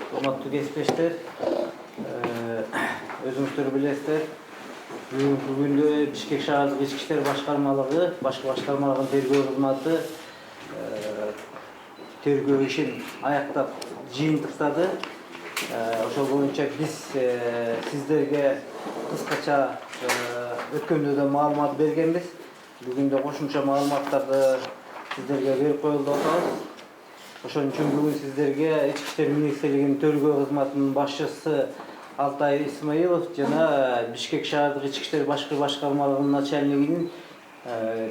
урматтуу кесиптештер, өзүңүздөр билесиздер, бүгүнкү күндө Бишкек шаардык ички иштер башкармалыгынын тергөө кызматы тергөө ишин аяктап жыйынтыктады. Ошол боюнча биз сиздерге кыскача өткөндө да маалымат бергенбиз. Бүгүн да кошумча маалыматтарды сиздерге берип коелу деп атабыз. Ошон үчүн бүгүн сиздерге Ички иштер министрлигинин тергөө кызматынын башчысы Алтай Исмаилов жана Бишкек шаардык ички иштер башкармалыгынын начальнигинин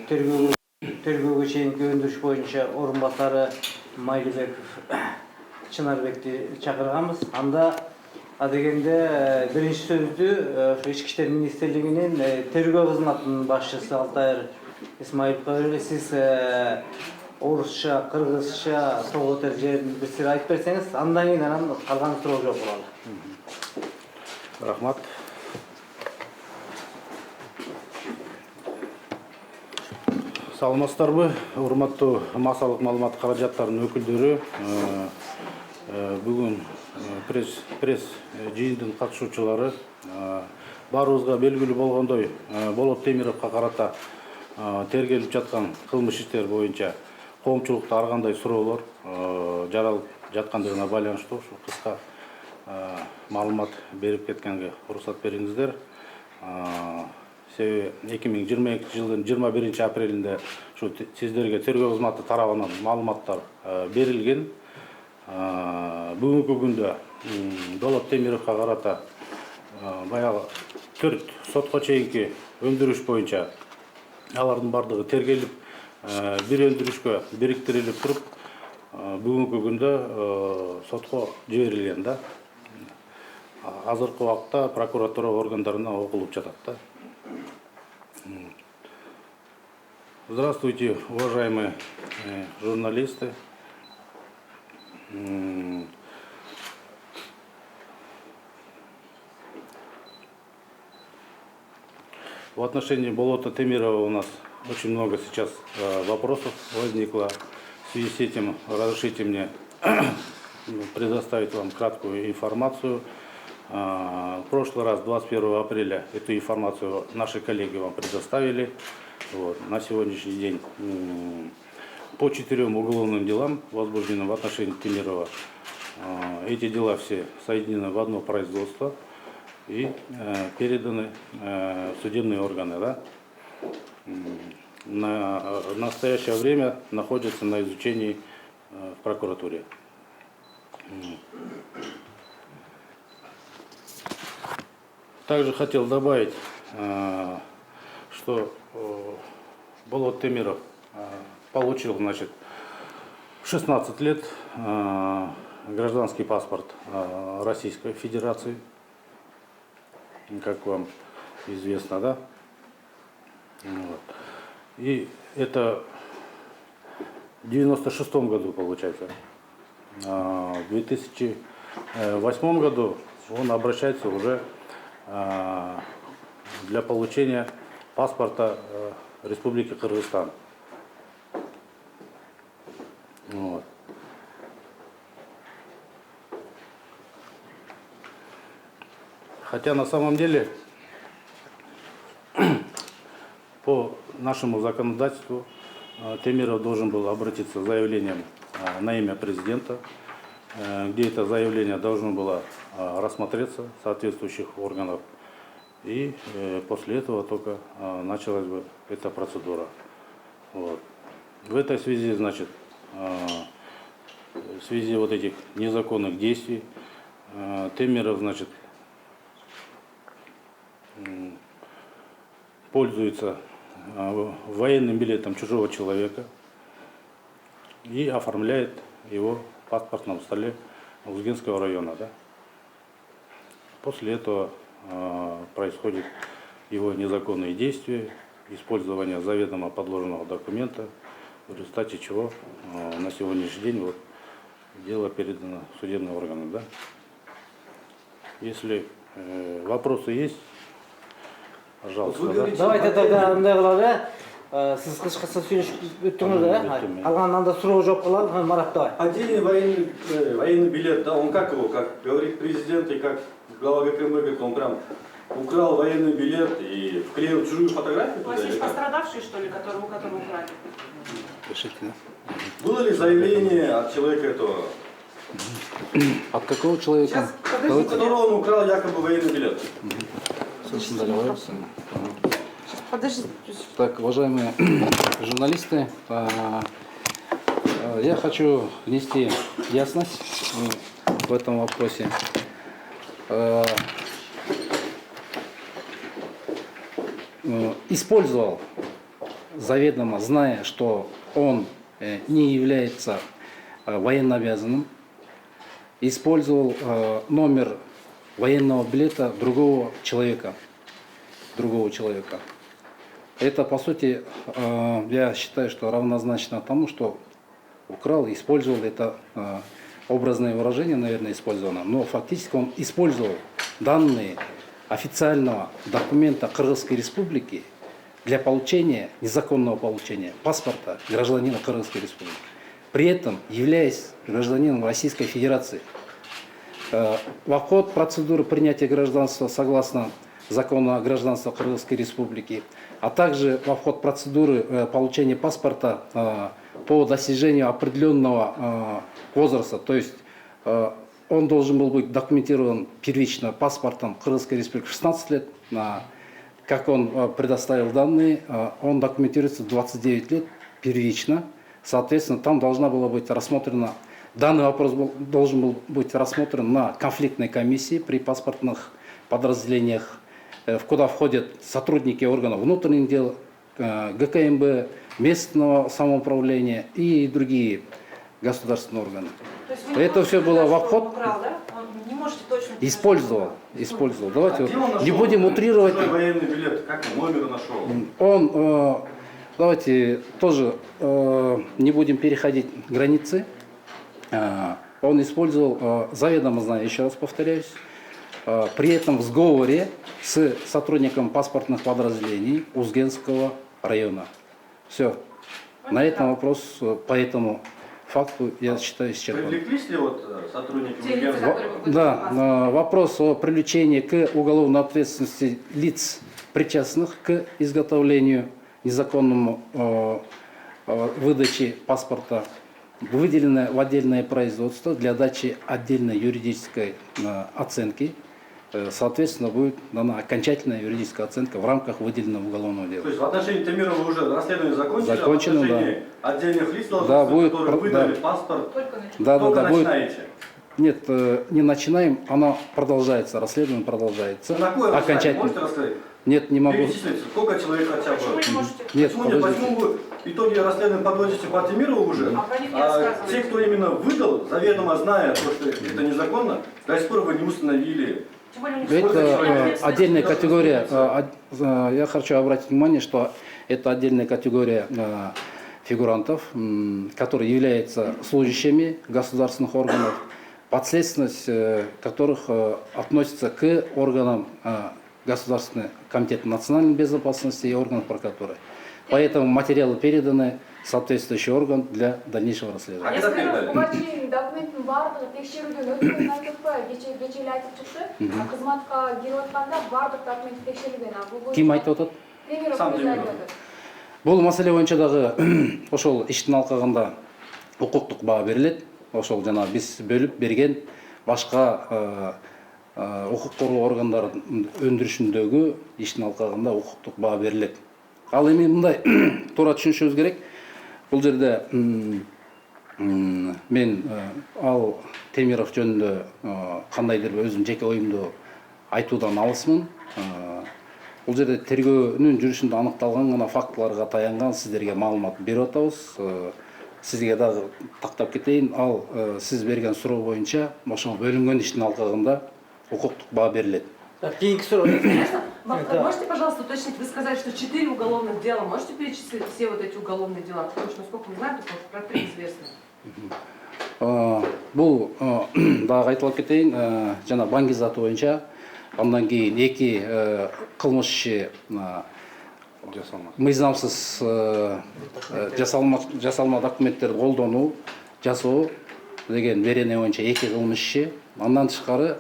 тергөөгө чейинки өндүрүш боюнча орун басары Майлыбеков Чынарбекти чакырганбыз. Анда адегенде биринчи сөздү ошо Ички иштер министрлигинин тергөө кызматынын башчысы Алтай Исмаиловго берели. Сиз орусча, кыргызча, сого тержерин бир сир айтып берсеңиз, андан кийин анан калган суроо жооп кылалы. Рахмат. Саламатсыздарбы, урматтуу массалык маалымат каражаттарынын өкүлдөрү. Бүгүн пресс жыйындын катышуучулары баарыбызга белгилүү болгондой Болот Темировго карата тергелип жаткан кылмыш иштер боюнча коомчулукта ар кандай суроолор жаралып жаткандыгына байланыштуу ушу кыска маалымат берип кеткенге уруксат бериңиздер. Себеби 2022 жылдын 21 апрелинде ушу сиздерге тергөө кызматы тарабынан маалыматтар берилген. Бүгүнкү күндө Болот Темировго карата баягы 4 сотко чейинки өндүрүш боюнча алардын бардыгы тергелип, бир өндүрүшкө бириктирилип туруп, бүгүнкү күндө сотко жиберилген да. Азыркы убакта прокуратура органдарына окулуп жатат да. Здравствуйте, уважаемые журналисты. В отношении Болота Темирова у нас очень много сейчас вопросов возникло. В связи с этим разрешите мне предоставить вам краткую информацию. В прошлый раз, 21 апреля, эту информацию наши коллеги вам предоставили. Вот. На сегодняшний день по 4 уголовным делам, возбужденным в отношении Темирова, эти дела все соединены в одно производство и переданы в судебные органы. Да? На настоящее время находятся на изучении в прокуратуре. Также хотел добавить, что Болот Темиров получил, значит, 16 лет гражданский паспорт Российской Федерации, как вам известно, да? Вот. И это в 96-м году, получается. В 2008 году он обращается уже для получения паспорта Республики Кыргызстан. Вот. Хотя на самом деле по нашему законодательству Темиров должен был обратиться с заявлением на имя президента, где это заявление должно было рассмотреться соответствующих органов. И после этого только началась бы эта процедура. Вот. В этой связи, значит, в связи вот этих незаконных действий, Темиров, значит, пользуется военным билетом чужого человека и оформляет его в паспортном столе Узгенского района. Да? После этого происходит его незаконные действия, использование заведомо подложенного документа, в результате чего на сегодняшний день вот, дело передано в судебные органы. Да? Если вопросы есть, пожалуйста. Да? Давайте тогда мындай кылалы. сіз қысқасы сөйлесіп өттіңіз да, Өттім, иә. қалғанынан да сұрау жоқ қалады, Марат давай. Отдельный военный билет, да, он как его, как говорит президент и как глава ГКМ, говорит, он прям украл военный билет и вклеил чужую фотографию У туда. вас или есть как? пострадавшие, что ли, которого украли? Пишите, да? Было ли заявление от человека этого, От какого человека? Сейчас, у подождите. которого он украл якобы военный билет? Слышно, далее. Сейчас, подождите. Так, уважаемые журналисты, я хочу внести ясность в этом вопросе. Использовал, заведомо зная, что он не является военнообязанным, использовал номер военного билета другого человека. Это, по сути, я считаю, что равнозначно тому, что украл, использовал, это образное выражение, наверное, использовано, но фактически он использовал данные официального документа Кыргызской Республики для получения, незаконного получения паспорта гражданина Кыргызской Республики, при этом являясь гражданином Российской Федерации. В ход процедуры принятия гражданства согласно закону о гражданстве Кыргызской Республики, а также во вход процедуры получения паспорта по достижению определенного возраста, то есть он должен был быть документирован первично паспортом Кыргызской Республики 16 лет, как он предоставил данные, он документируется 29 лет первично, соответственно, там должна была быть рассмотрена, данный вопрос должен был быть рассмотрен на конфликтной комиссии при паспортных подразделениях, куда входят сотрудники органов внутренних дел, ГКМБ, местного самоуправления и другие государственные органы. То есть вы не Это можете все было сказать, в что обход. он украл, да? Он не можете точно... Использовал. Давайте А где он вот нашел не будем утрировать. чужой военный билет, как он номер нашел? Он, давайте тоже не будем переходить границы. Он использовал, заведомо знаю, еще раз повторяюсь, при этом в сговоре с сотрудником паспортных подразделений Узгенского района. Все. На этом вопрос по этому факту, я считаю, исчерпан. Привлеклись ли вот сотрудники Те лица, Ульяновского? которые вы Да, вопрос о привлечении к уголовной ответственности лиц, причастных к изготовлению незаконному выдаче паспорта, выделено в отдельное производство для дачи отдельной юридической оценки. Соответственно, будет дана окончательная юридическая оценка в рамках выделенного уголовного То дела. есть в отношении Темирова уже расследование закончили, Закончено, а в отношении отдельных лиц, Да, будет, которые выдали да. паспорт, Только начали. Да, только будет. начинаете. Нет, не начинаем, оно продолжается, расследование продолжается. На какое расстояние можете рассказать? Нет, не могу. Перечислить, сколько человек хотя Почему бы? не можете? Нет, Почему нет? подождите. Почему вы в итоге расследование подводите по Темирову уже? А про них не А рассказываете. те, кто именно выдал, заведомо зная, то, что это незаконно, до сих пор вы не установили. Тем более у них Сколько Это человек? отдельная Должны категория. находиться. Я хочу обратить внимание, что это отдельная категория фигурантов, которые являются служащими государственных органов, подследственность которых относится к органам Государственного комитета национальной безопасности и органов прокуратуры. Поэтому материалы переданы в соответствующий орган для дальнейшего расследования. А когда передали? Буга чейин документтин баардыгы текшерүүдөн өткөнүн айтып атпайбы? Кече эле айтып чыкты. Кызматка кирип атканда баардык документ текшерилген. Ким айтып атат? Темиров Сам өзү Темиров. айтып атат. Бұл мәселе бойынша дағы ошол иштин алкагында укуктук баа берилет. Ошол жана биз бөлүп берген башка укук коргоо органдарынын өндүрүшүндөгү иштин алкагында укуктук баа берилет. Ал эми мындай туура түшүнүшүбүз керек. Бул жерде мен ал Темиров жөнүндө кандайдыр бир өзүм жеке оюмду айтуудан алысмын. Бул жерде тергөөнүн жүрүшүндө аныкталган гана фактыларга таянган сиздерге маалымат берип атабыз. Сизге дагы тактап кетейин, ал сиз берген суроо боюнча ошол бөлүнгөн иштин алкагында укуктук баа берилет. Кейинки суроо. Вы можете, пожалуйста, уточнить, вы сказали, что 4 уголовных дела. Можете перечислить все вот эти уголовные дела? Потому что, насколько мы знаем, только про 3 известно. Бул дагы айтылып кетейин, жана Баңги заты боюнча андан кийин 2 кылмыш иши мыйзамсыз жасалма документтерди колдонуу, жасоо деген берене боюнча 2 кылмыш иши. Андан тышкары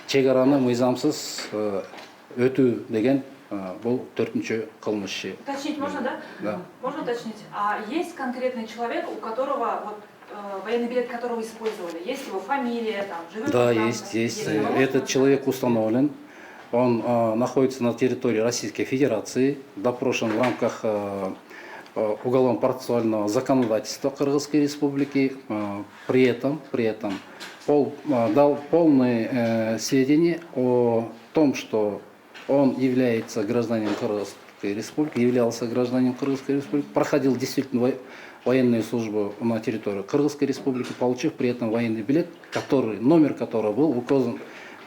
чек араны мыйзамсыз өтүү деген бул 4-чү кылмыш иши. Уточнить можно, да? Да. Можно уточнить? А есть конкретный человек, у которого вот военный билет которого использовали? Есть его фамилия, там, живет Да, он там? есть. Этот человек установлен. Он находится на территории Российской Федерации, допрошен в рамках уголовно-процессуального законодательства Кыргызской Республики. При этом дал полные сведения о том, что он является гражданином Кыргызской Республики, являлся гражданином Кыргызской Республики, проходил действительно военную службу на территории Кыргызской Республики, получив при этом военный билет, номер которого был указан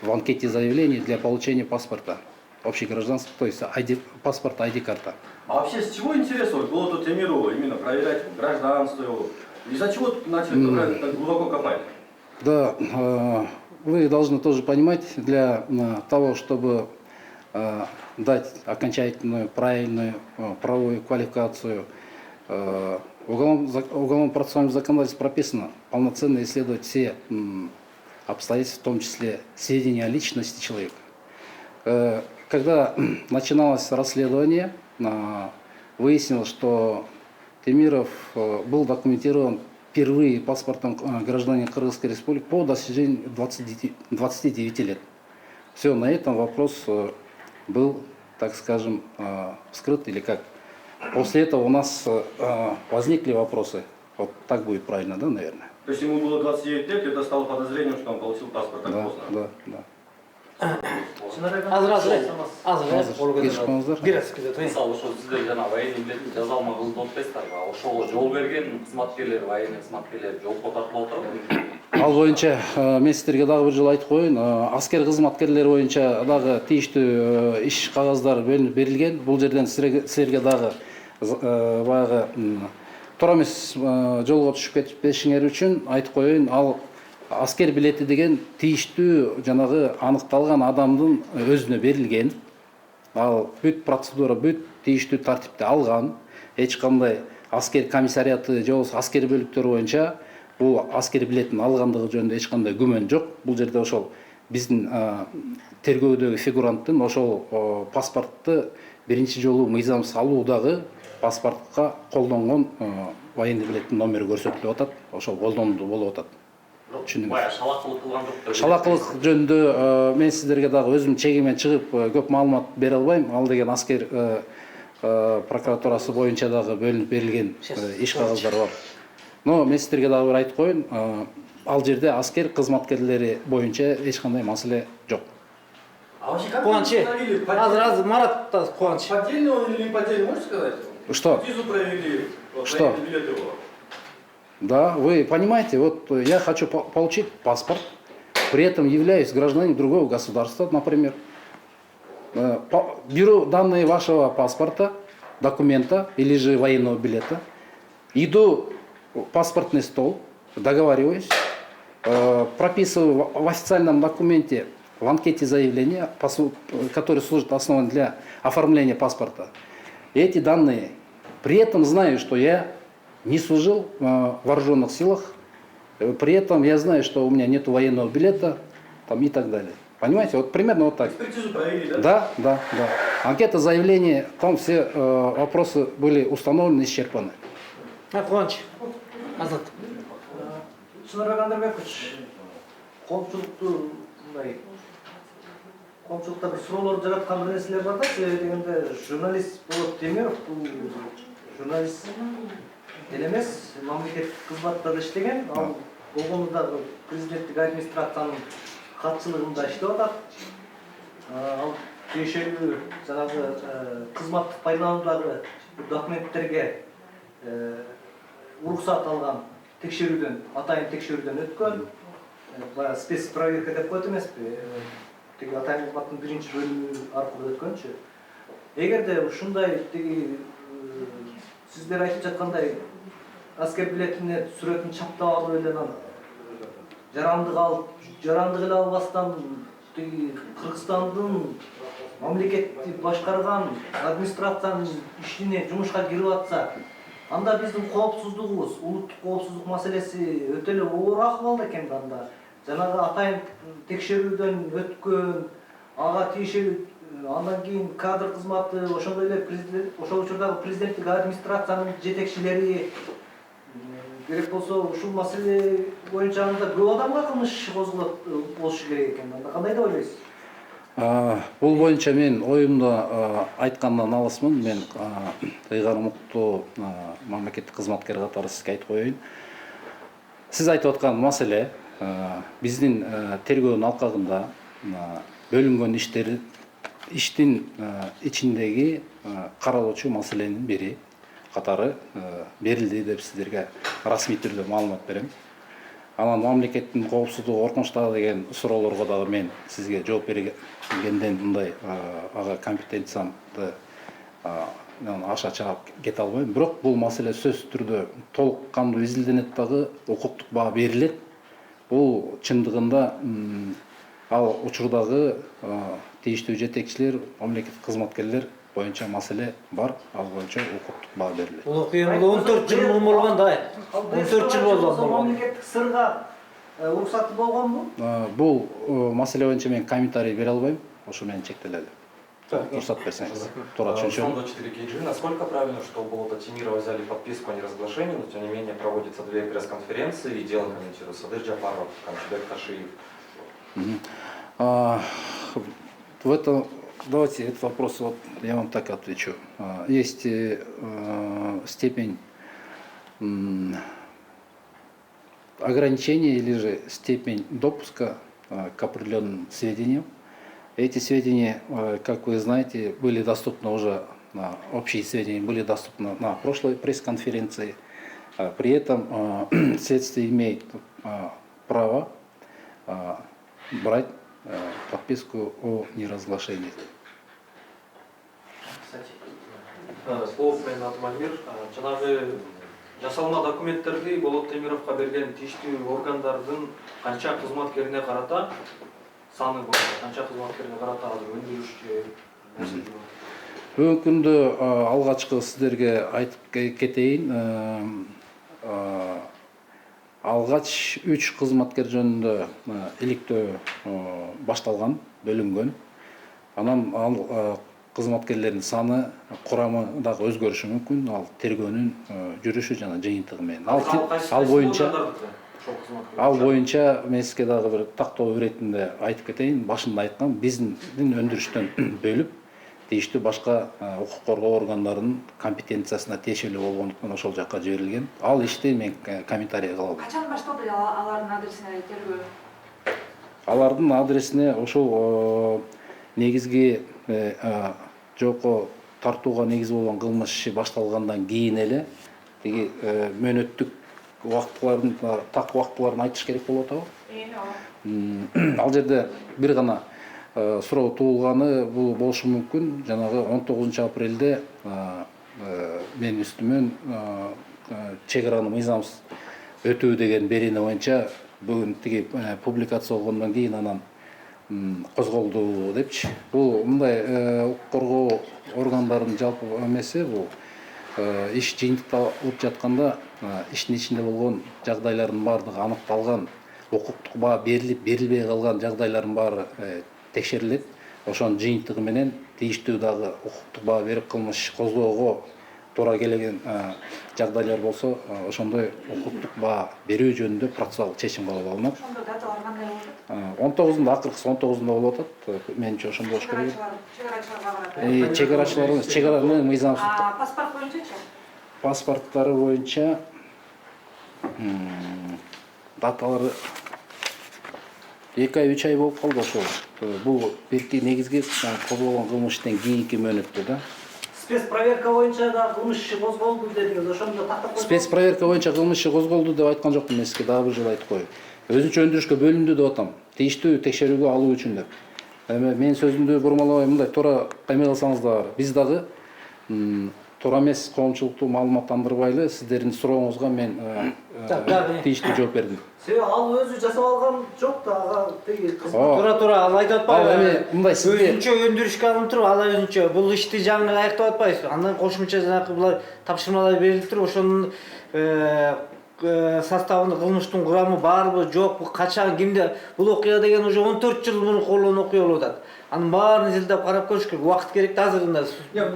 в анкете заявления для получения паспорта общегражданства, то есть паспорта, ID-карта. А вообще с чего интерес Болоту Темирову именно проверять гражданство его? Из-за чего начали так глубоко копать? Да, вы должны тоже понимать, для того, чтобы дать окончательную, правильную правовую квалификацию, в уголовно-процессуальном законодательстве прописано полноценно исследовать все обстоятельства, в том числе сведения о личности человека. Когда начиналось расследование, выяснилось, что Темиров был документирован впервые паспортом гражданина Кыргызской Республики по достижению 29 лет. Все, на этом вопрос был, так скажем, вскрыт или как. После этого у нас возникли вопросы. Вот так будет правильно, да, наверное? То есть ему было 29 лет, и это стало подозрением, что он получил паспорт так поздно? Да. Мисалы ошо сиздер жана военный билетин жаза алмагыңызды отпайсыздарбы? Ошого жол берген кызматкерлер, военный кызматкерлер жоопко тартылып отурбу. Ал боюнча мен сиздерге дагы бир жолу айтып коеюн. Аскер кызматкерлери боюнча дагы тийиштүү иш кагаздары бөлүнүп берилген. Бул жерден силерге дагы баягы туура эмес жолго түшүп кетпешиңер үчүн айтып коеюн. Ал аскер билети деген тийиштүү жанагы аныкталган адамдын өзүнө берилген. Ал бүт процедура, бүт тийиштүү тартипти алган. Эч кандай аскер комиссариаты же болбосо аскер бөлүктөрү боюнча бул аскер билетин алгандыгы жөнүндө эч кандай күмөн жок. Бул жерде ошол биздин тергөөдөгү фигуранттын ошол паспортты биринчи жолу мыйзамсыз алуудагы паспортко колдонгон военный билеттин номери көрсөтүлүп атат. Ошол колдонуу болуп атат. Бая шалакылык кылган жок. Шалакылык жөнүндө мен сиздерге дагы өзүм чегимен чыгып көп маалымат бере албайм. Ал деген аскер прокуратурасы боюнча дагы бөлүнүп берилген иш кагаздар бар. Но мен сиздерге дагы бир айтып коеюн, ал жерде аскер кызматкерлери боюнча эч кандай маселе жок. А вообще как Куанчи, установили, Марат, Куанчи. поддельный он или не поддельный, можете сказать? Что? Визу проверили, Что? военный билет его. Да, вы понимаете, вот я хочу получить паспорт, при этом являюсь гражданином другого государства, например. Беру данные вашего паспорта, документа или же военного билета, иду в паспортный стол, договариваюсь, прописываю в официальном документе, в анкете заявления, который служит основой для оформления паспорта, эти данные. При этом знаю, что я не служил в вооруженных силах, при этом я знаю, что у меня нет военного билета там, и так далее. Понимаете, вот примерно вот так. Экспертизу провели, да? Да. Анкета заявления, там все вопросы были установлены, исчерпаны. Куанчи, Азат. Шынар Кандарбекович, коомчулукта бир суроолор жараткан бир нерселер бар да, себеби дегенде журналист Болот Темиров бул журналист деле эмес, мамлекеттик кызматта да иштеген, ал болгону дагы президенттик администрациянын катчылыгында иштеп атат. Ал тиешелүү жанагы кызматтык пайдалануудагы документтерге уруксат алган текшерүүдөн, атайын текшерүүдөн өткөн. Баягы спецпроверка деп коет эмеспи? Тиги атайын кызматтын биринчи бөлүмү аркылуу өткөнчү. Эгерде ушундай тиги сиздер айтып жаткандай аскер билетине сүрөтүн чаптап алып эле жарандык эле албастан тиги Кыргызстандын мамлекетти башкарган администрациянын ишине жумушка кирип атса, анда биздин коопсуздугубуз, улуттук коопсуздук маселеси өтө эле оор акыбалда экен да анда. Жанагы атайын текшерүүдөн өткөн, ага тиешелүү андан кийин кадр кызматы, ошондой эле президент, ошол учурдагы президенттик администрациянын жетекчилери керек болсо ушул маселе боюнча анда көп адамга кылмыш иши козголот болушу керек экен. Анда кандай деп ойлойсуз? Бул боюнча мен оюмду айткандан алысмын. Мен ыйгар муктуу мамлекеттик кызматкер катары сизге айтып коеюн. Сиз айтып аткан маселе биздин тергөөнүн алкагында бөлүнгөн иштин ичиндеги каралуучу маселенин бири катары берилди деп сиздерге расмий түрдө маалымат берем. Анан мамлекеттин коопсуздугу коркунучтагы деген суроолорго дагы мен сизге жооп бергенден мындай ага компетенциямды аша чыгап кете албайм. Бирок бул маселе сөзсүз түрдө толук кандуу изилденет дагы, укуктук баа берилет. Бул чындыгында ал учурдагы тийиштүү жетекчилер, мамлекеттик кызматкерлер боюнча маселе бар, ал боюнча укуктук баа берилет. Бул окуя 14 жыл болгон да. 14 жыл болду. Мамлекеттик сырга уруксаты болгонбу? Бул маселе боюнча мен комментарий бере албайм. Ошо менен чектелели. Уруксат берсеңиз. Туура түшүнчүмүн. 4 KG. Насколько правильно, что Болото Темирова взяли подписку о неразглашении, но тем не менее проводится 2 пресс-конференции и дело комментирует Садыр Джапаров, Камчыбек Ташиев. В этом, давайте этот вопрос, вот, я вам так отвечу. Есть степень ограничения или же степень допуска к определенным сведениям. Эти сведения, как вы знаете, были доступны уже, общие сведения были доступны на прошлой пресс-конференции. При этом следствие имеет право брать подписку о неразглашении. Слов мен Атманир, жанагы жасалма документтерди Болот Темировго берген тийиштүү органдардын канча кызматкерине карата саны боюнча канча кызматкерине карата азыр өндүрүш нерсе бар? Бүгүнкү күндө алгачкы сиздерге айтып кетейин. Алгач 3 кызматкер жөнүндө иликтөө башталган, бөлүнгөн. Анан ал кызматкерлердин саны, курамы дагы өзгөрүшү мүмкүн. Ал тергөөнүн жүрүшү жана жыйынтыгы менен. Ал боюнча мен сизге дагы бир тактоо иретинде айтып кетейин. Башында айткам, биздин өндүрүштөн бөлүп тийиштүү башка укук коргоо органдарынын компетенциясына тиешелүү болгондуктан ошол жакка жиберилген. Ал ишти мен комментарий кыла албайм. Качан башталды алардын адресине тергөө? Алардын адресине ошол негизги жокко тартууга негиз болгон кылмыш иши башталгандан кийин эле тиги мөөнөттүк убактылардын так убактыларын айтыш керек болуп атабы? Ал жерде бир гана суроо туулганы бул болушу мүмкүн. Жанагы 19 апрелде мен үстүмөн чек араны мыйзамсыз өтүү деген берене боюнча бүгүн тиги публикация болгондон кийин анан козголду депчи. Бул мындай укук коргоо органдарынын жалпы эмеси бул иш жыйынтыкталып жатканда иштин ичинде болгон жагдайлардын баардыгы аныкталган, укуктук баа берилип берилбей калган жагдайлардын баары текшерилет. Ошонун жыйынтыгы менен тийиштүү дагы укуктук баа берип кылмыш козгоого туура келген жагдайлар болсо, ошондой укуктук баа берүү жөнүндө процессуалдык чечим кабыл алынат. Ошондо даталар кандай болот? 19-да, акыркысы 19-да болуп атат. Менимче ошондо болуш керек. Чек арачылар, чек аранын мыйзамсыз. Паспорт боюнчачы? Паспорттары боюнча даталары 2 ай 3 ай болуп калды ошол. Бул бирки негизги козголгон кылмыштан кийинки мөөнөттө да. Спецпроверка боюнча да кылмыш иши козголду дедиңиз. Ошондо тактап койсоңуз. Спецпроверка боюнча кылмыш иши козголду деп айткан жокмун. Мен сизге дагы бир жолу айтып коеюн. Өзүнчө өндүрүшкө бөлүндү деп атам. Тийиштүү текшерүүгө алуу үчүн деп. Эми мен сөзүмдү бурмалабай мындай туура эмне кылсаңыз да биз дагы туура эмес коомчулукту маалыматтандырбай эле сиздердин сурооңузга мен тийиштүү жооп бердим. Себеби ал өзү жасап алган жок да ага тиги Туура ал айтып Ал атпайбы? эми мындай сизге Өзүнчө өндүрүшкө алынып туруп, ал өзүнчө бул ишти жаңы аяктап атпайбыз. Андан кошумча жанагы булар тапшырмалар берилип туруп, ошонун составында кылмыштын курамы барбы, жокпу, качан, кимде? Бул окуя деген уже 14 жыл мурун колдон окуя болуп атат. Анын баарын изилдеп карап көрүш керек. Убакыт керек да азырында.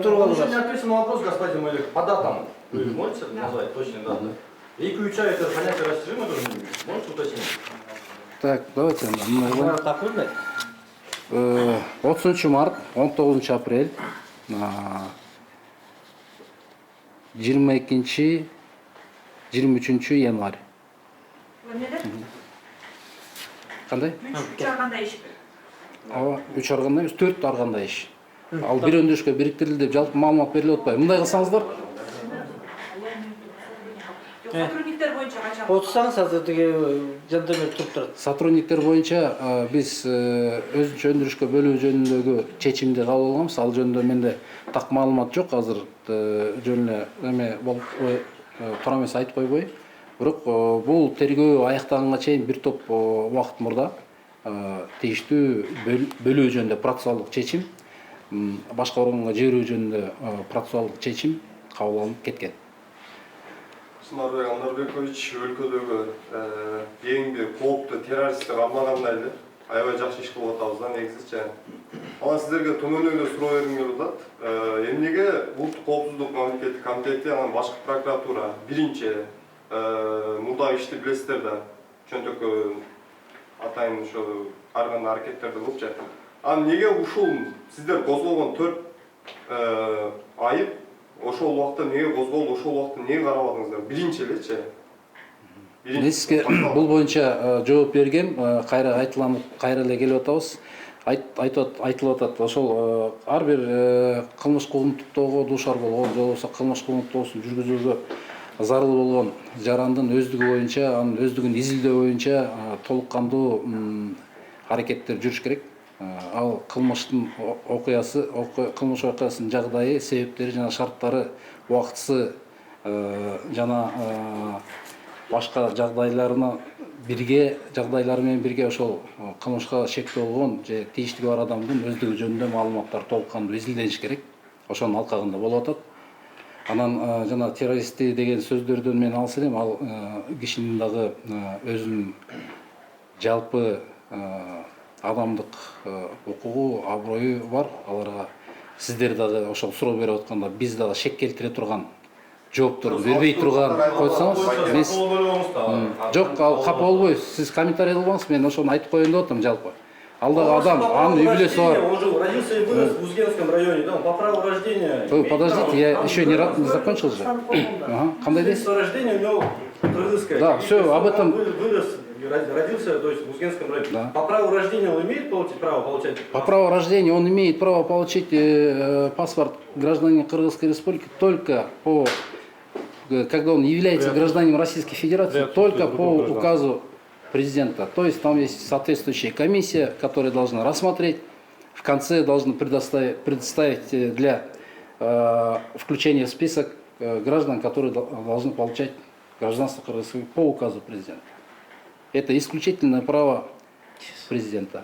Туруп Он еще алып. не ответил на вопрос, господин Малик, по датам. Вы можете назвать точные даты? И ключа это понятие растяжимо тоже можете уточнить? так, давайте мындай кылайлы. Такурда. 30 март, 19 апрель, 22 23 январь. Кандай? 3 арганда иш. Ооба, 3 арганда эмес, 4 арганда иш. Ал бир өндүрүшкө бириктирилди деп жалпы маалымат берилип атпайбы. Мындай кылсаңыздар, Сотрудниктер боюнча качан? Отсаңыз азыр тиги жандармер туруп турат. сотрудниктер боюнча биз өзүнчө өндүрүшкө бөлүү жөнүндөгү чечимди кабыл алганбыз. Ал жөнүндө менде так маалымат жок. Азыр жөн эле эме болуп туура эмес айтып койбой. Бирок бул тергөө аяктаганга чейин бир топ убакыт мурда тийиштүү бөлүү жөнүндө процессуалдык чечим, башка органга жиберүү жөнүндө процессуалдык чечим кабыл алынып кеткен. Сынарбек Анарбекович өлкөдөгү эң бир кооптуу террористтик армагандай эле аябай жакшы иш кылып атабыз да негизичи. Анан сиздерге төмөндөй суроо бергим келип атат. Эмнеге Улуттук коопсуздук мамлекеттик комитети анан башкы прокуратура биринчи мурдагы ишти билесиздер да, чөнтөккө атайын ошо ар кандай аракеттерди кылыпчы. Анан эмнеге ушул сиздер козгогон 4 айып ошол убакта эмнеге козголду, ошол убакта эмнеге карабадыңыздар? Биринчи элечи. Мен сизге бул боюнча жооп бергем, кайра айтылып эле келип атабыз. Айтылып атат, ошол ар бир кылмыш кылмыктоого дуушар болгон, же болбосо кылмыш кылмыктоосун жүргүзүүгө зарыл болгон жарандын өздүгү боюнча, анын өздүгүн изилдөө боюнча толук кандуу аракеттер жүрүш керек. Ал кылмыштын кылмыш окуясынын жагдайы, себептери жана шарттары, убактысы жана башка жагдайлары менен бирге ошол кылмышка шектүү болгон же тийиштиги бар адамдын өздүгү жөнүндө маалыматтар толук кандуу изилдениш керек. Ошонун алкагында болуп атат. Анан жана террористти деген сөздөрдөн мен алыс элем, ал кишинин дагы өзүнүн жалпы адамдык укугу, аброю бар. Аларга сиздер дагы ошол суроо берип атканда биз дагы шек келтире турган жоопторду бербей турган койсоңуз, биз жок, ал капа болбойбуз. Сиз комментарий кылбаңыз, мен ошону айтып коеюн деп атам жалпы. Ал дагы адам, анын үй бүлөсү бар. Он же родился и вырос в Узгенском районе, да, он по праву рождения. Подождите, я еще не закончил же. Кандай дейсиз? Свидетельство о рождении у него кыргызское. Да, всё, об этом. Вырос, родился, то есть в Узгенском районе. Да. По праву рождения он имеет право получать? По праву рождения он имеет право получить паспорт гражданина Кыргызской Республики только когда он является гражданином Российской Федерации, только по указу президента. То есть там есть соответствующая комиссия, которая должна рассмотреть, в конце должна предоставить для включения в список граждан, которые должны получать гражданство Кыргызской по указу президента. Это исключительное право президента.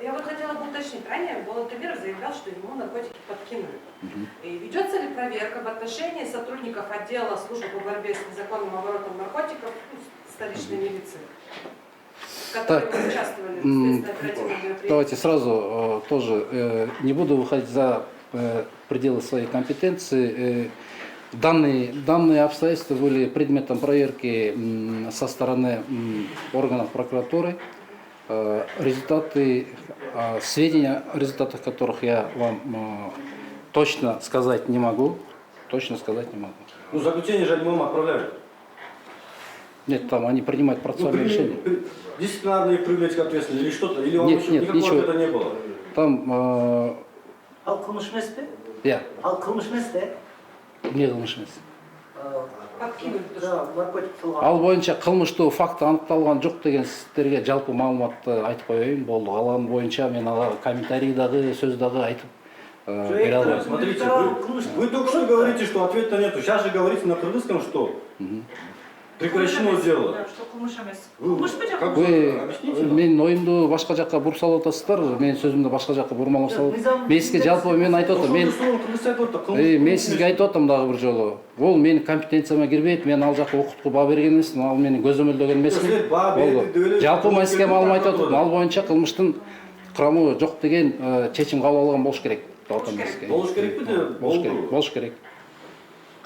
Я вот хотела бы уточнить. Ранее Болот Темиров заявлял, что ему наркотики подкинули. И ведется ли проверка в отношении сотрудников отдела службы по борьбе с незаконным оборотом наркотиков столичной милиции, которые участвовали в следственно-оперативном мероприятии? Давайте сразу тоже не буду выходить за пределы своей компетенции. Данные обстоятельства были предметом проверки со стороны органов прокуратуры. Сведения о результатах которых я вам точно сказать не могу. Ну, заключение же они вам отправляют. Нет, там они принимают процессуальные решения. Дисциплинарно их привлечь к ответственности или что-то? Или вам Нет, еще нет, никакого ничего. ответа не было? Там Ал кылмыш эмес пе? Ал кылмыш эмес да? не кылмыш эмес. Подкинули. Да, наркотик салган. Ал боюнча кылмыштуу факты аныкталган жок деген сиздерге жалпы маалыматты айтып коеюн. Болду. Алган боюнча мен ага комментарий дагы, сөз дагы айтып бере албайм. Смотрите, вы только что говорите, что ответа нету. Сейчас же говорите на кыргызском, что прекращено дело. Что кылмыш эмес. Вы Кылмыш бе жок? как Вы бы объясните? менин оюмду башка жакка буруп салып атасыздар, менин сөзүмдү башка жакка бурмалап салып. Мен сизге жалпы мен айтып атам, мен сизге айтып атам дагы бир жолу. Ол менин компетенцияма кирбейт, мен ал жакка окутууга баа берген эмесмин, ал мени көзөмөлдөгөн эмесмин. Болду. Жалпы мен сизге маалымат айтып атам, ал боюнча кылмыштын курамы жок деген чечим кабыл алган болуш керек деп атам мен сизге. Болуш керек пе? Болуш керек. Болуш керек.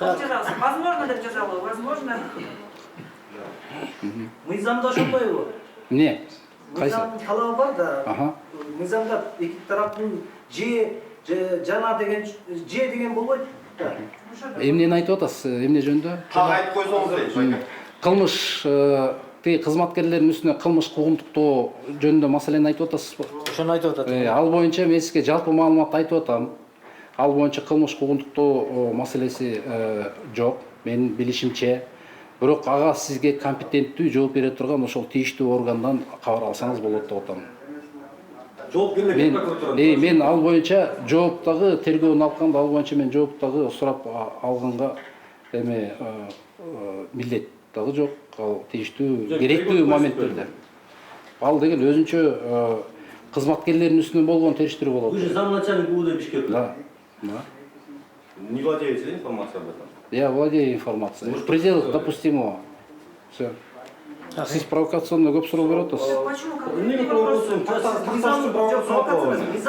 Возможно деп жазалуу, возможно. Мыйзамда ошондойбу? Эмне? Кайсы? Мыйзамдын талабы бар да. Мыйзамда эки тараптын жана деген деген болбойт да. Эмнени айтып атасыз? Эмне жөнүндө? Айтып койсоңуз дейт. Кылмыш тиги кызматкерлердин үстүнө кылмыш куугунтуктоо жөнүндө маселени айтып атасызбы? Ошону айтып атат. Ал боюнча мен сизге жалпы маалымат айтып атам. Ал боюнча кылмыш куугунтуктоо маселеси жок, менин билишимче. Бирок ага сизге компетенттүү жооп бере турган ошол тийиштүү органдан кабар алсаңыз болот деп атам. Жоопкерлик прокуратура. Мен ал боюнча жооптогу тергөөнү алганда, ал боюнча мен жооптогу сурап алганга эме милдет дагы жок. Ал тийиштүү керектүү моменттерде. Ал деген өзүнчө кызматкерлердин үстүнө болгон териштирүү болот. Вы же замначальник ГУВД Бишкека. Да. Не владеете информацией об этом? Я владею информацией. В пределах допустимого. Все. Сиз провокационный көп суроо берип атасыз. Почему? Эмнеге провокацион?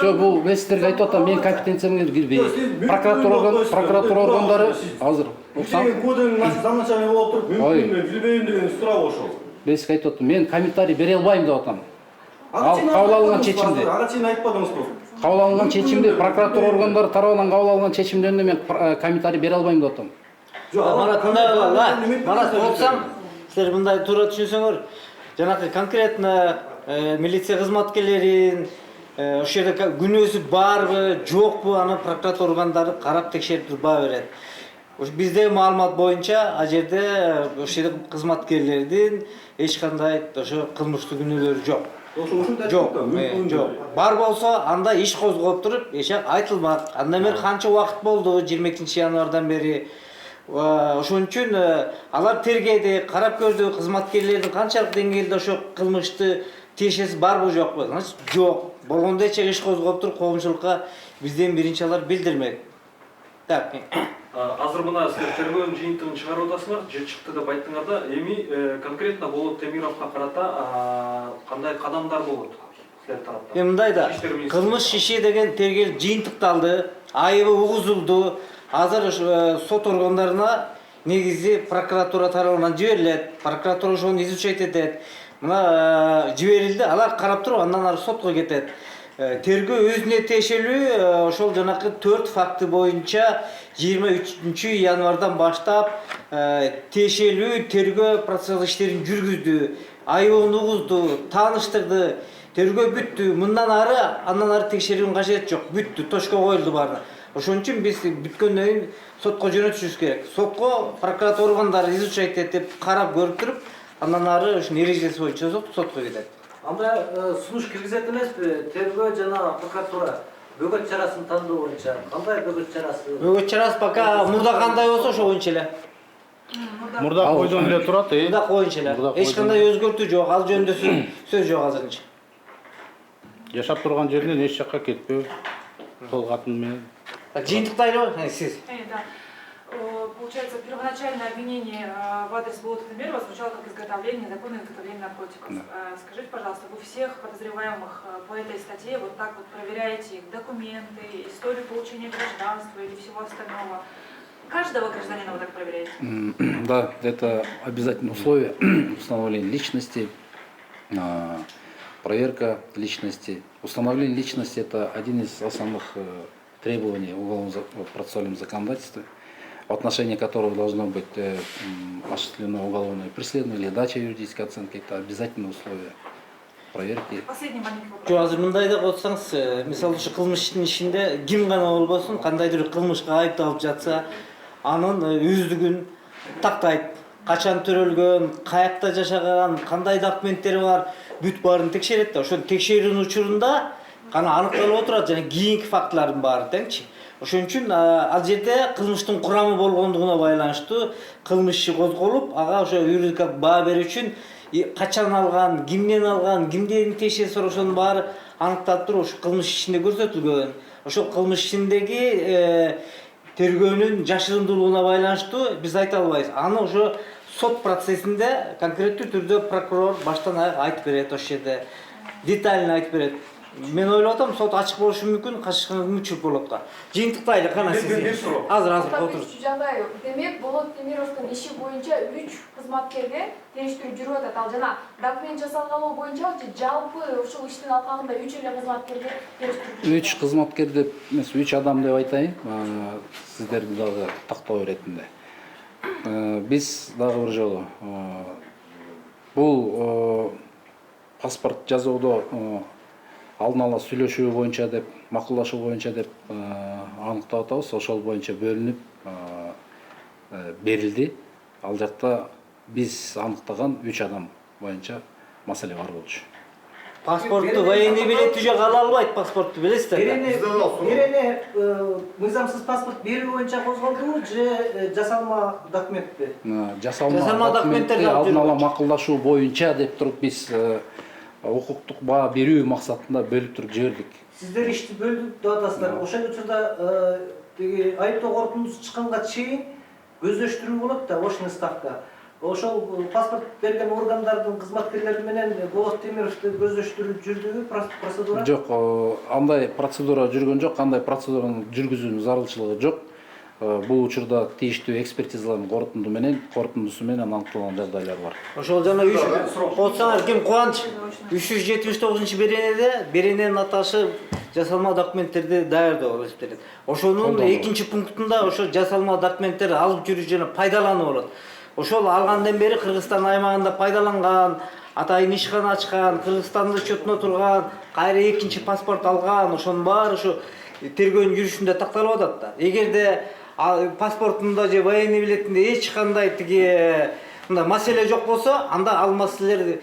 Жок, бул мен сиздерге айтып атам, менин компетенциямга кирбейт. Прокуратура органдары азыр. Сен кодың замначальник болуп туруп, мүмкүн билбейм деген суроо ошол. Мен сизге айтып атам, мен комментарий бере албайм деп атам. Ал кабыл алган чечимди. Ага чейин айтпадыңызбы? Кабыл алган чечимди прокуратура органдары тарабынан кабыл алган чечим жөнүндө мен комментарий бере албайм деп атам. Мана тыңдап Марат болсам, силер мындай туура түшүнсөңөр, жанагы конкретно милиция кызматкерлерин ошол жерде күнөөсү барбы, жокпу, аны прокуратура органдары карап текшерип туруп баа берет. Биздеги маалымат боюнча ал жерде ошол жерде кызматкерлердин эч кандай ошо кылмыштуу күнөөлөрү жок. Жок. Бар болсо анда иш козгоп туруп, эшак айтылмак. Андан бери канча убакыт болду? 22 январдан бери. Ошон үчүн алар тергеди, карап көрдү, кызматкерлердин канчалык деңгээлде ошо кылмышты тиешеси барбы жокпу? Значит, жок. Болгондо иш козгоп туруп, коомчулукка бизден биринчи алар билдирмек. Так. Азыр мына силер тергөөнүн жыйынтыгын чыгарып атасыңар, же чыкты деп айттыңар да, эми конкретно Болот Темировго карата кандай кадамдар болот силер тараптан? Мындай да, кылмыш иши деген тергөө жыйынтыкталды, айыбы угузулду. Азыр сот органдарына негизи прокуратура тарабынан жиберилет. Прокуратура ошону изучать этет. Мына жиберилди, алар карап туруп, андан ары сотко кетет. Тергөө өзүнө тиешелүү ошол жанакы 4 факты боюнча 23 январдан баштап тиешелүү тергөө процесс иштерин жүргүздү, айыбын угузду, тааныштырды, тергөө бүттү. Мындан ары андан ары текшерүүнүн кажети жок, бүттү, точка коюлду баары. Ошон үчүн биз бүткөндөн кийин сотко жөнөтүшүбүз керек. Сотко прокуратура органдары изучать этип, карап көрүп туруп, андан ары ушун эрежеси боюнча сотко кетет. Анда сунуш киргизет эмеспи? Тергөө жана прокуратура бөгөт чарасын тандоо боюнча кандай бөгөт чарасы? Бөгөт чарасы пока мурда кандай болсо ошо боюнча эле. Мурда койдон эле турат, Мурда боюнча эле. Эч кандай өзгөртүү жок, ал жөнүндө сөз жок азырынча. Жашап турган жеринен эч жакка кетпөө. Сол катын менен. Жыйынтыктайлы сиз? Да. Получается, первоначальное обвинение в адрес Болота Темирова звучало как изготовление, незаконное изготовление наркотиков. Скажите, пожалуйста, вы всех подозреваемых по этой статье вот так вот проверяете их документы, историю получения гражданства или всего остального? Каждого гражданина вы так проверяете? Да, это обязательное условие установления личности, проверка личности. Установление личности – это один из основных требований в уголовно-процессуальном законодательстве, в отношении которого должно быть осуществлено уголовное преследование или дача юридической оценки. Это обязательное условие проверки. Последний маленький вопрос. Жок, азыр мындай деп отсаңыз, мисалы ушу кылмыштын ишинде ким гана болбосун, кандайдыр кылмышка айыпталып жатса, анын өздүгүн тактайт. Качан төрөлгөн, каякта жашаган, кандай документтери бар, бүт баарын текшерет да. Ошол текшерүүнүн учурунда гана аныкталып отурат жана кийинки фактылардын баары теңчи. Ошон үчүн ал жерде кылмыштын курамы болгондугуна байланыштуу кылмыш иши козголуп, ага ошо юридикалык баа берүү үчүн качан алган, кимдердин тиешеси бар, ошонун баары аныкталып туруп ошо кылмыш ишинде көрсөтүлгөн. Ошол кылмыш ишиндеги тергөөнүн жашырундуулугуна байланыштуу биз айта албайбыз. Аны ошо сот процессинде конкреттүү түрдө прокурор баштан аяк айтып берет, ошол жерде детально айтып берет. Мен ойлоп атам, сот ачык болушу мүмкүн, качышканга мүчүлүк болот да. Жыйынтыктайлы кана сиз. Азыр отуруп. Жагдай, демек Болот Темировдун иши боюнча 3 кызматкерге териштирүү жүрүп атат. Ал жана документ жасалгалоо боюнча жалпы ушул иштин алкагында 3 эле кызматкерге териштирүү. 3 кызматкер деп эмес, 3 адам деп айтайын. Сиздерди дагы тактоо иретинде. Биз дагы бир жолу бул паспорт жасоодо алдын ала сүйлөшүү боюнча деп, макулдашуу боюнча деп аныктап атабыз. Ошол боюнча бөлүнүп берилди. Ал жакта биз аныктаган 3 адам боюнча маселе бар болчу. Паспортту военный билет жок ала албайт, паспортту билесиздер. Берене мыйзамсыз паспорт берүү боюнча козголдубу же жасалма документти? Жасалма документти алдын ала макулдашуу боюнча деп туруп биз укуктук баа берүү максатында бөлүп туруп жибердик. Сиздер ишти бөлүп деп атасыздар. Ошол учурда тиги айыптоо корутундусу чыкканга чейин көздөштүрүү болот да, очный ставка. Ошол паспорт берген органдардын кызматкерлери менен Болот Темировду көздөштүрүп жүрдүбү процедура? Жок, андай процедура жүргөн жок, андай процедураны жүргүзүүнүн зарылчылыгы жок. Бул учурда тийиштүү экспертизалардын корутундусу менен аныкталган жагдайлар бар. Ошол жана болсоңар ким Кубаныч 379 берененин аташы жасалма документтерди даярдоо болуп эсептелет. Ошонун 2-нчи пунктунда ошо жасалма документтерди алып жүрүү жана пайдалануу болот. Ошол алгандан бери Кыргызстан аймагында пайдаланган, атайын ишкана ачкан, Кыргызстандын счетуна турган, кайра 2-нчи паспорт алган, ошонун баары ошо тергөөнүн жүрүшүндө такталып атат да. Эгерде паспортунда же военный билетинде эч кандай тиги мындай маселе жок болсо, анда ал маселелерди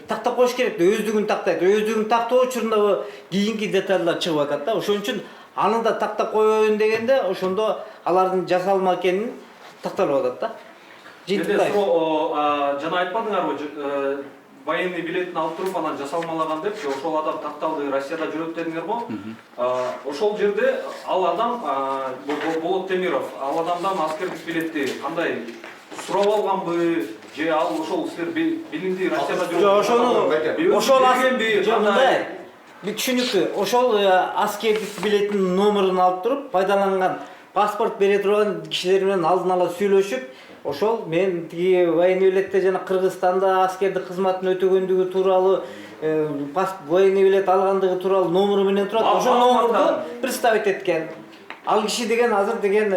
тактап коюш керек да, өздүгүн тактайт. Өздүгүн тактоо учурунда кийинки детальдар чыгып атат да. Ошон үчүн аны да тактап коеюн дегенде, ошондо алардын жасалма экенин такталып атат да. Жана айтпадыңарбы, военный билетин алып туруп анан жасалмалаган деп, ошол адам такталды, Россияда жүрөт дедиңерби? Ошол жерде ал адам Болот Темиров, ал адамдан аскердик билетти кандай сурап алганбы, же ал ошол силер билимди Россияда жүрөт? Ошол түшүнүктүү. Ошол аскердик билетинин номерин алып туруп, пайдаланган паспорт бере турган кишилер менен алдын ала сүйлөшүп, ошол мен тиги военный билетте жана Кыргызстанда аскердик кызматын өтөгөндүгү тууралуу, военный билет алгандыгы тууралуу номеру менен турат. Ошол номерду представить эткен. Ал киши деген азыр деген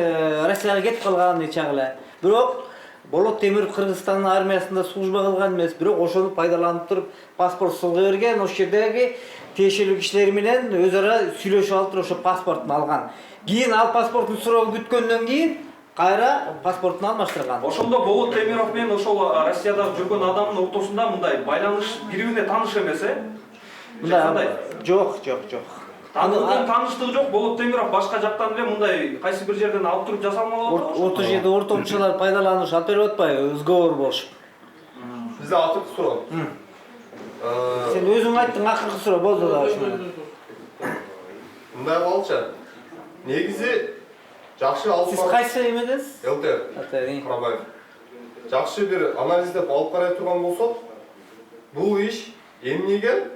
Россияга кетип калган чак эле. Бирок Болот Темиров Кыргызстан армиясында служба кылган эмес, бирок ошону пайдаланып туруп паспорт сулга берген, ошол жердеги тиешелүү кишилер менен өз ара сүйлөшүп алып туруп ошо паспортун алган. Кийин ал паспорттун сурообу бүткөндөн кийин кайра паспортун алмаштырган. Ошондо Болот Темиров менен ошол Россияда жүргөн адамдын ортосунда мындай байланыш бири-бирине тааныш эмес, Мындай жок. Тааныштыгы жок. Болот Темиров башка жактан эле мындай кайсы бир жерден алып туруп жасалмалап атат. Орто жерде ортомчулар пайдаланып алып берип атпайбы, сговор болушуп. Бизде акыркы суроо. Сен өзүң айттың, акыркы суроо болду да ошону. Мындай болчу. Негизи жакшы алып Сиз кайсы эмедесиз? ЛТР. Карабаев. Жакшы бир анализдеп алып карай турган болсок, бул иш эмнеге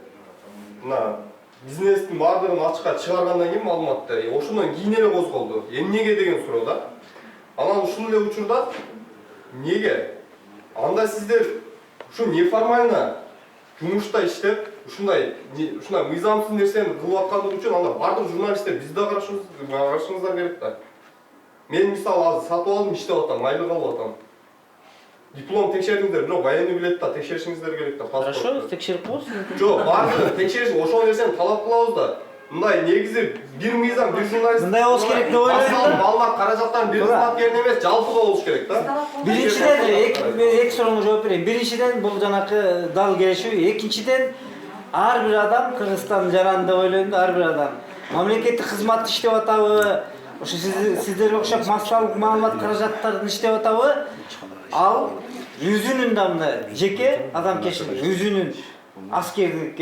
мына бизнестин баардыгын ачыкка чыгаргандан кийин маалыматты, ошондон кийин эле козголду. Эмнеге деген суроо да. Анан ушул эле учурда эмнеге? Анда сиздер ушу неформально жумушта иштеп, ушундай мыйзамсыз нерсени кылып аткандыгы үчүн анда бардык журналисттер бизди да карашыңыздар керек да. Мен мисалы азыр сатып алдым, иштеп атам, айлык алып атам. Диплом текшердиңдер, бирок военный билет да текшеришиңиздер керек да, паспорт. Хорошо, текшерип коесуз. Жок, бардыгын текшериш, ошол нерсени талап кылабыз да. Мындай негизи бир мыйзам, бир журналист. Мындай болуш керек деп ойлойм да. Балдар каражаттан бир кызматкерин эмес, жалпыга болуш керек да. Биринчиден эки сурооңо жооп берейин. Биринчиден бул жанакы дал келишүү, экинчиден ар бир адам Кыргызстандын жараны деп ойлойм да, ар бир адам мамлекеттик кызматты иштеп атабы, ошо сиздерге окшоп массалык маалымат каражаттарын иштеп атабы, ал өзүнүн да мына жеке адамкерчилиги, өзүнүн аскердик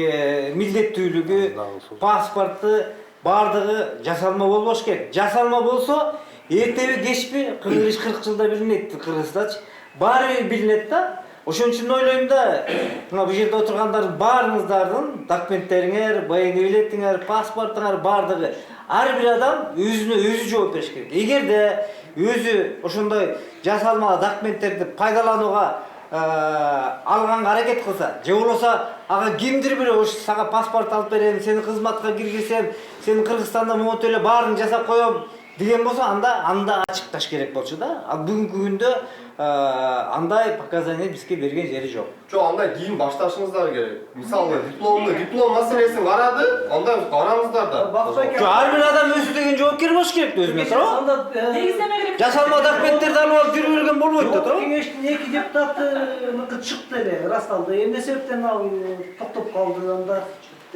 милдеттүүлүгү, паспорту бардыгы жасалма болбош керек. Жасалма болсо, эртеби кечпи 40 жылда билинет Кыргыздачы. Баары бир билинет да. Ошон үчүн ойлойм да, мына бул жерде отургандардын баарыңыздардын документтериңер, баягы билетиңер, паспортуңар бардыгы ар бир адам өзүнө өзү жооп бериш керек. Эгерде өзү ошондой жасалма документтерди пайдаланууга алганга аракет кылса, же болбосо ага кимдир бирөө сага паспорт алып берем, сени кызматка киргизсем, сени Кыргызстанда момунтип эле баарын жасап коем деген болсо, анда ачыкташ керек болчу да. Ал бүгүнкү күндө андай показания бизге берген жери жок. Жок, андай кийин башташыңыздар керек. Мисалы, диплом маселесин карады, анда караңыздар да. Жок, ар бир адам өзү деген жоопкер болуш керек да өзүнө, туурабы? Негиздеме керек. Жасалма документтерди алып алып жүрүп берген болбойт да, туурабы? Кеңештин 2 депутаты чыкты эле, расталды. Эмне себептен ал токтоп калды анда?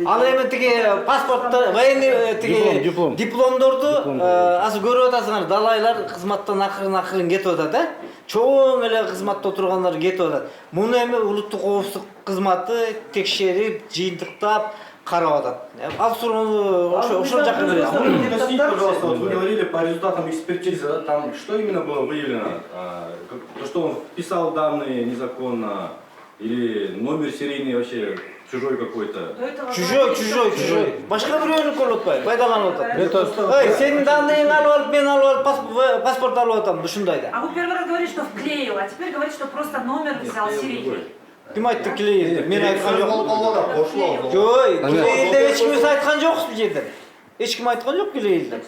Ал эми тиги паспортто, военный тиги дипломдорду азыр көрүп атасыңар, далайлар кызматтан акырын кетип атат, чоң эле кызматта отургандар кетип атат. Муну эми улуттук коопсуздук кызматы текшерип, жыйынтыктап карап атат. Ал суроону ошол жакка беребиз. Уточните, пожалуйста, вот вы говорили по результатам экспертизы, да, там что именно было выявлено? То, что он вписал данные незаконно, или номер серийный вообще чужой какой-то? Чужой. Башка бирөөнү көрүп атпайбы? Пайдаланып атат. Эй, сенин данныйыңды алып алып, мен алып алып паспорт алып атам, ушундай да. А вы первый раз говорите, что вклеил, а теперь говорите, что просто номер взял серийный. Ким айтты клеил? Мен айткан жокмун. Кошулат. Жок, клеил деп эч ким айткан жокпуз бул жерде. Эч ким айткан жок клеил деп.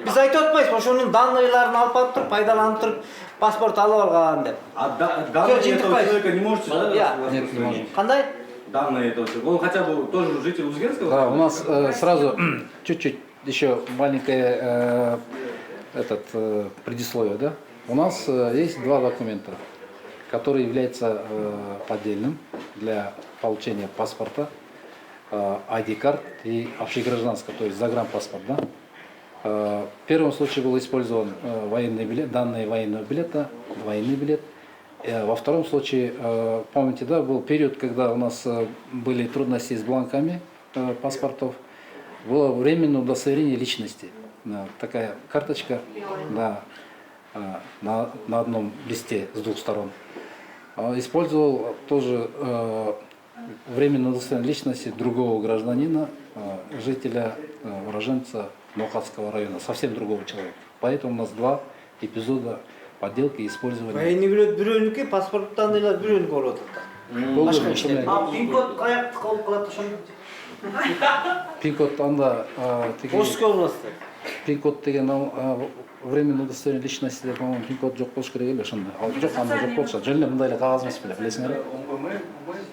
Биз айтып атпайбыз, ошонун данныйларын алып туруп, пайдаланып туруп, паспорт алып алган деп. А данные этого человека не можете, да? Нет, не можем. Кандай? Данные этого человека. Он хотя бы тоже житель Узгенского? Да, у нас сразу чуть-чуть еще маленькое предисловие, да? У нас есть 2 документа, которые являются поддельным для получения паспорта, ID-карт и общегражданского, то есть загранпаспорт, да? В первом случае был использован военный билет, данные военного билета, военный билет. Во втором случае, помните, да, был период, когда у нас были трудности с бланками паспортов, было временное удостоверение личности. Такая карточка, да, на одном листе с 2 сторон. Использовал тоже временное удостоверение личности другого гражданина, жителя, уроженца Нохатского района, совсем другого человека. Поэтому у нас 2 эпизода подделки и использования. Военный билет бирөөнүкү, паспорт данныйлар бирөөнүкү болуп атат. Башка иштер. Пин-код каяктыкы болуп калат ошондо? Пин-код анда Ошко областы. пин-код деген временное удостоверение личности деп, по-моему, пин-код жок болуш керек эле ошондо. Ал жок, анда жок болчу. Жөн эле мындай эле кагаз эмес беле, билесиңер?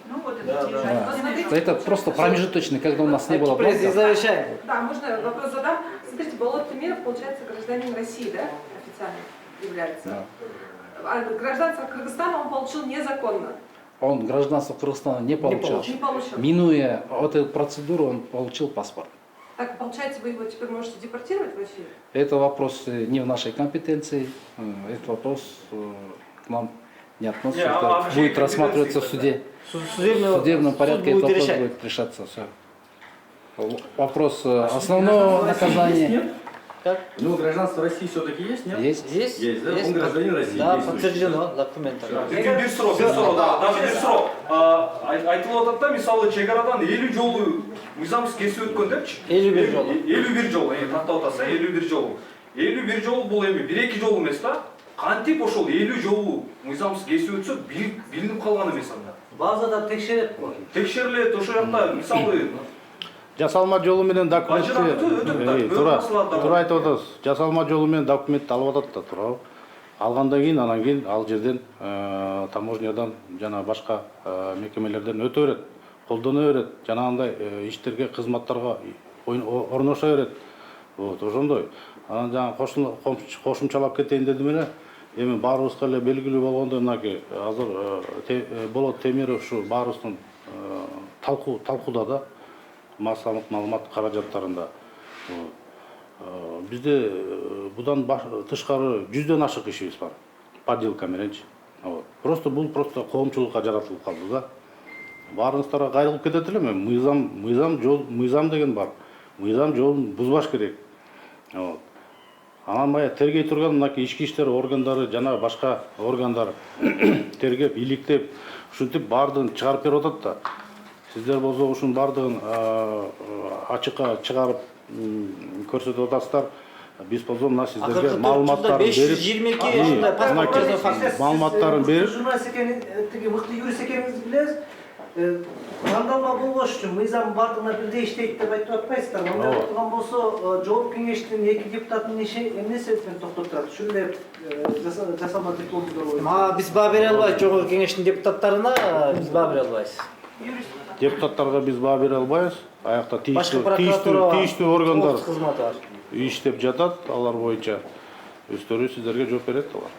Ну вот это Это просто промежуточный, когда у нас не было бланка. Да, можно вопрос задам? Смотрите, Болот Темиров, получается, гражданин России, да, официально является? Да. А гражданство Кыргызстана он получил незаконно. Он гражданство Кыргызстана не получил. Не получил. Минуя эту процедуру, он получил паспорт. Так, получается, вы его теперь можете депортировать в Россию? Это вопрос не в нашей компетенции, этот вопрос к нам не относится, это будет рассматриваться в суде. В судебном порядке этот вопрос будет решаться. Все. Вопрос основного наказания. Как? Ну, гражданство России все-таки есть, нет? Есть. Есть, да? Он гражданин России. Да, действующий. подтверждено документами. Бир суроо, дагы бир суроо. Айтылып атат да, мисалы чек-арадан 50 жолу мыйзамсыз кесип өткөн депчи. 51 жолу. 51 жолу, тактап атаса 51 жолу. 51 жолу бул эми 1-2 жолу эмес да. Кантип ошол 50 жолу мыйзамсыз кесип өтсө билинип калган эмес анда. Базада текшерет го. Текшерилет, ошол жакта мисалы Жасалма жолу менен документти туура айтып атасыз. Жасалма жолу менен документти алып атат да, туурабы? Алгандан кийин анан кийин ал жерден таможнядан жана башка мекемелерден өтө берет, колдоно берет, жанагындай иштерге, кызматтарга орношо берет. Вот, ошондой. Анан жана кошумчалап кетейин дедим эле. Эми баарыбызга эле белгилүү болгондой, мынакей азыр Болот Темиров ушу баарыбыздын талкууда да массалык маалымат каражаттарында. Бизде будан тышкары 100дөн ашык ишибиз бар. Подделка мененчи. Просто бул коомчулукка жаратылып калды да. Баарыңыздарга кайрылып кетет элем, мыйзам деген бар. Мыйзам жолун бузбаш керек. Анан мая тергей турган мынакей ички иштер органдары жана башка органдар тергеп, иликтеп, ушинтип баардыгын чыгарып берип атат да. Сиздер болсо ушунун баардыгын ачыкка чыгарып көрсөтүп атасыздар. Биз болсо мына сиздерге маалыматтарын берип, маалыматтарын берип, журналист экенин, тиги мыкты юрист экениңизди билебиз. Тандалма болбош үчүн мыйзам бардыгына бирдей иштейт деп айтып атпайсыздар. Мындай турган болсо, жооп кеңештин 2 депутатынын иши эмне себептен токтоп турат? Ушул эле жасалма дипломдор Биз баа бере албайбыз жогорку кеңештин депутаттарына, биз баа бере албайбыз. депутаттарга биз баа бере албайбыз. Аякта тийиштүү органдар иштеп жатат, алар боюнча өздөрү сиздерге жооп берет алар.